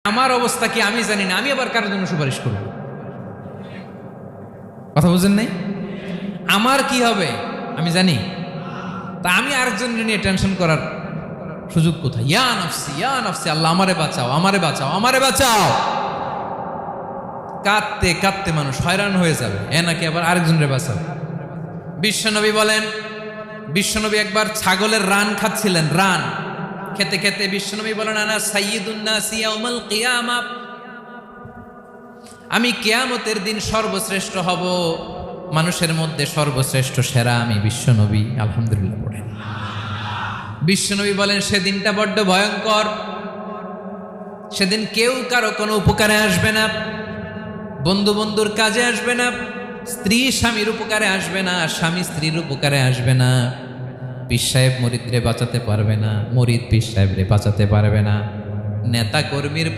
আমার অবস্থা কি আমি জানি না, আমি আবার কারোর জন্য সুপারিশ করব? কথা বুঝেন নাই? আমার কি হবে আমি জানি, তা আমি আরেকজনের নিয়ে টেনশন করার সুযোগ কোথায়? ইয়া নফসি, আল্লাহ আমারে বাঁচাও, আমারে বাঁচাও, আমারে বাঁচাও। কাঁদতে কাঁদতে মানুষ হয়রান হয়ে যাবে, এ নাকি আবার আরেকজনের বাঁচাবে। বিশ্বনবী বলেন, বিশ্বনবী একবার ছাগলের রান খাচ্ছিলেন, রান খেতে খেতে বিশ্বনবী বলেন, আনা সাইয়্যিদুন নাসি ইয়াউমাল কিয়ামা, আমি কিয়ামতের দিন সর্বশ্রেষ্ঠ হব, মানুষের মধ্যে সর্বশ্রেষ্ঠ সেরা আমি বিশ্বনবী। আলহামদুলিল্লাহ পড়েন। বিশ্বনবী বলেন, সেদিনটা বড্ড ভয়ঙ্কর, সেদিন কেউ কারো কোনো উপকারে আসবে না, বন্ধু বন্ধুর কাজে আসবে না, স্ত্রী স্বামীর উপকারে আসবে না, স্বামী স্ত্রীর উপকারে আসবে না, পীর সাহেব মুরিদরে বাঁচাতে পারবে না, মুরিদ পীর সাহেবরে বাঁচাতে পারবে না, নেতা কর্মীর